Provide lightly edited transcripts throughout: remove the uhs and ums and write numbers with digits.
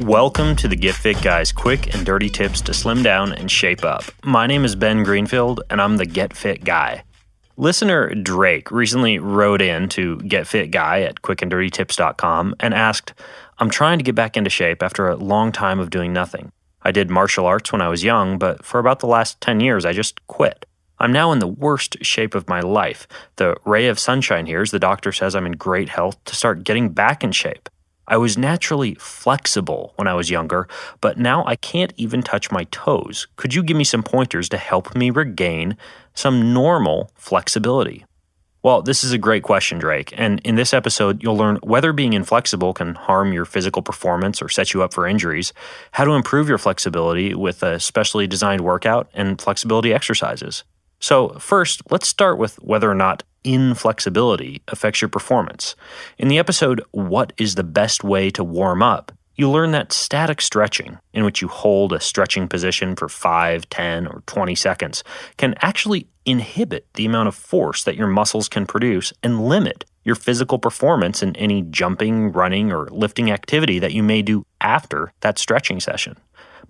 Welcome to the Get Fit Guy's quick and dirty tips to slim down and shape up. My name is Ben Greenfield, and I'm the Get Fit Guy. Listener Drake recently wrote in to getfitguy at quickanddirtytips.com and asked, I'm trying to get back into shape after a long time of doing nothing. I did martial arts when I was young, but for about the last 10 years, I just quit. I'm now in the worst shape of my life. The ray of sunshine here is the doctor says I'm in great health to start getting back in shape. I was naturally flexible when I was younger, but now I can't even touch my toes. Could you give me some pointers to help me regain some normal flexibility? Well, this is a great question, Drake, and in this episode, you'll learn whether being inflexible can harm your physical performance or set you up for injuries, how to improve your flexibility with a specially designed workout, and flexibility exercises. So first, let's start with whether or not inflexibility affects your performance. In the episode, What is the Best Way to Warm Up?, you learn that static stretching, in which you hold a stretching position for 5, 10, or 20 seconds, can actually inhibit the amount of force that your muscles can produce and limit your physical performance in any jumping, running, or lifting activity that you may do after that stretching session.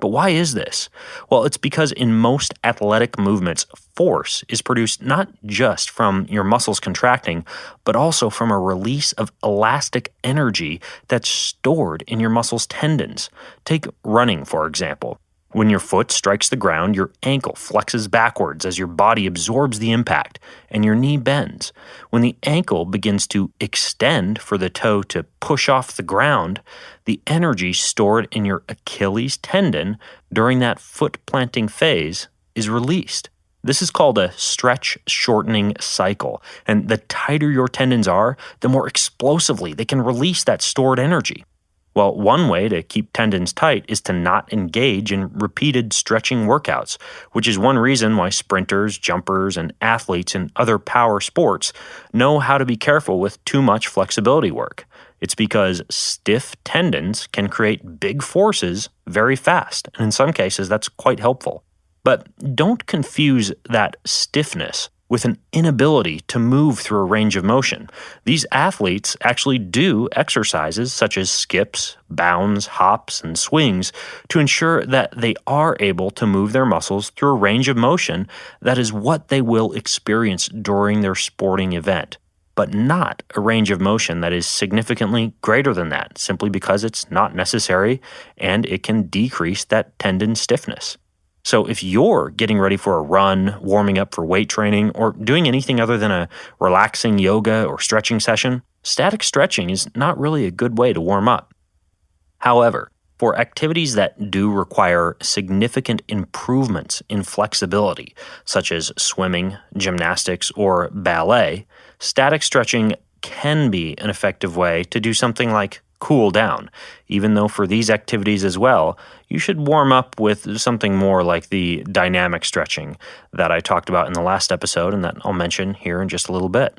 But why is this? Well, it's because in most athletic movements, force is produced not just from your muscles contracting, but also from a release of elastic energy that's stored in your muscles' tendons. Take running, for example. When your foot strikes the ground, your ankle flexes backwards as your body absorbs the impact, and your knee bends. When the ankle begins to extend for the toe to push off the ground, the energy stored in your Achilles tendon during that foot planting phase is released. This is called a stretch shortening cycle, and the tighter your tendons are, the more explosively they can release that stored energy. Well, one way to keep tendons tight is to not engage in repeated stretching workouts, which is one reason why sprinters, jumpers, and athletes in other power sports know how to be careful with too much flexibility work. It's because stiff tendons can create big forces very fast, and in some cases that's quite helpful. But don't confuse that stiffness with an inability to move through a range of motion. These athletes actually do exercises such as skips, bounds, hops, and swings to ensure that they are able to move their muscles through a range of motion that is what they will experience during their sporting event, but not a range of motion that is significantly greater than that, simply because it's not necessary and it can decrease that tendon stiffness. So if you're getting ready for a run, warming up for weight training, or doing anything other than a relaxing yoga or stretching session, static stretching is not really a good way to warm up. However, for activities that do require significant improvements in flexibility, such as swimming, gymnastics, or ballet, static stretching can be an effective way to do something like cool down, even though for these activities as well, you should warm up with something more like the dynamic stretching that I talked about in the last episode and that I'll mention here in just a little bit.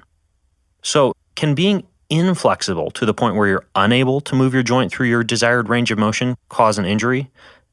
So, can being inflexible to the point where you're unable to move your joint through your desired range of motion cause an injury?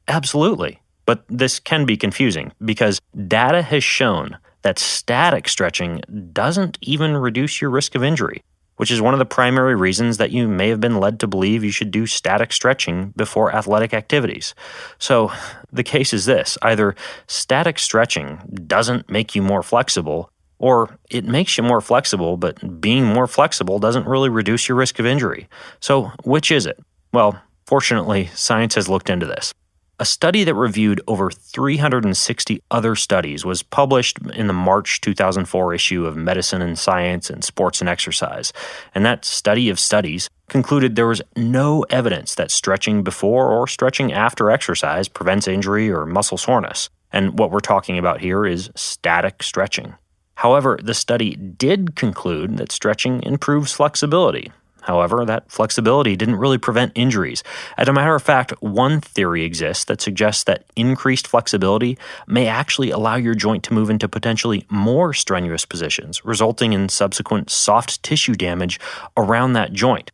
Absolutely. But this can be confusing because data has shown that static stretching doesn't even reduce your risk of injury, which is one of the primary reasons that you may have been led to believe you should do static stretching before athletic activities. So the case is this: either static stretching doesn't make you more flexible, or it makes you more flexible, but being more flexible doesn't really reduce your risk of injury. So which is it? Well, fortunately, science has looked into this. A study that reviewed over 360 other studies was published in the March 2004 issue of Medicine and Science and Sports and Exercise, and that study of studies concluded there was no evidence that stretching before or stretching after exercise prevents injury or muscle soreness, and what we're talking about here is static stretching. However, the study did conclude that stretching improves flexibility. However, that flexibility didn't really prevent injuries. As a matter of fact, one theory exists that suggests that increased flexibility may actually allow your joint to move into potentially more strenuous positions, resulting in subsequent soft tissue damage around that joint.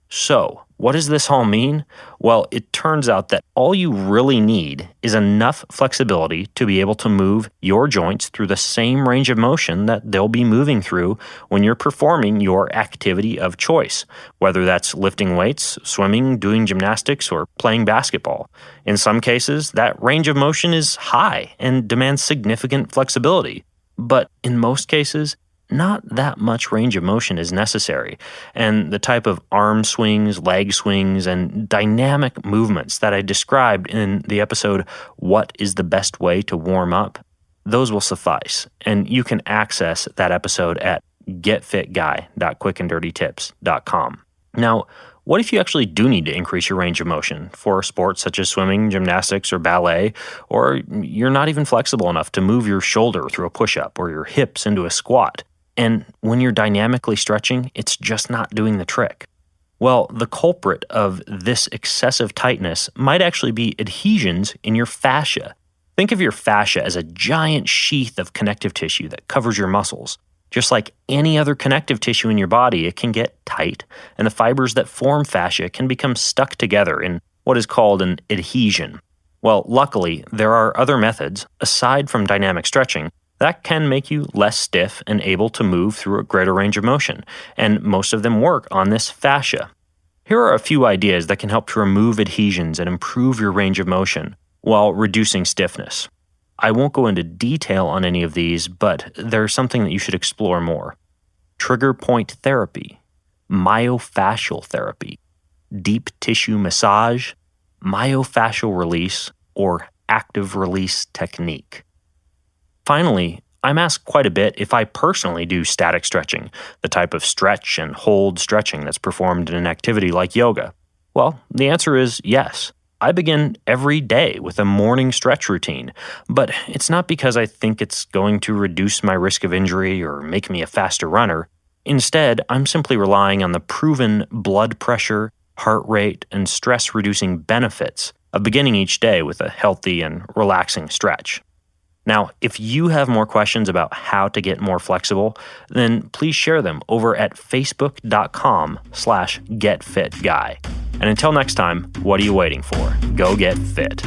So, what does this all mean? Well, it turns out that all you really need is enough flexibility to be able to move your joints through the same range of motion that they'll be moving through when you're performing your activity of choice, whether that's lifting weights, swimming, doing gymnastics, or playing basketball. In some cases, that range of motion is high and demands significant flexibility. But in most cases, not that much range of motion is necessary, and the type of arm swings, leg swings, and dynamic movements that I described in the episode, What is the Best Way to Warm Up? Those will suffice, and you can access that episode at getfitguy.quickanddirtytips.com. Now, what if you actually do need to increase your range of motion for sports such as swimming, gymnastics, or ballet, or you're not even flexible enough to move your shoulder through a push-up or your hips into a squat? And when you're dynamically stretching, it's just not doing the trick. Well, the culprit of this excessive tightness might actually be adhesions in your fascia. Think of your fascia as a giant sheath of connective tissue that covers your muscles. Just like any other connective tissue in your body, it can get tight, and the fibers that form fascia can become stuck together in what is called an adhesion. Well, luckily, there are other methods, aside from dynamic stretching, that can make you less stiff and able to move through a greater range of motion, and most of them work on this fascia. Here are a few ideas that can help to remove adhesions and improve your range of motion while reducing stiffness. I won't go into detail on any of these, but there's something that you should explore more. Trigger point therapy, myofascial therapy, deep tissue massage, myofascial release, or active release technique. Finally, I'm asked quite a bit if I personally do static stretching, the type of stretch and hold stretching that's performed in an activity like yoga. Well, the answer is yes. I begin every day with a morning stretch routine, but it's not because I think it's going to reduce my risk of injury or make me a faster runner. Instead, I'm simply relying on the proven blood pressure, heart rate, and stress-reducing benefits of beginning each day with a healthy and relaxing stretch. Now, if you have more questions about how to get more flexible, then please share them over at facebook.com/getfitguy. And until next time, what are you waiting for? Go get fit.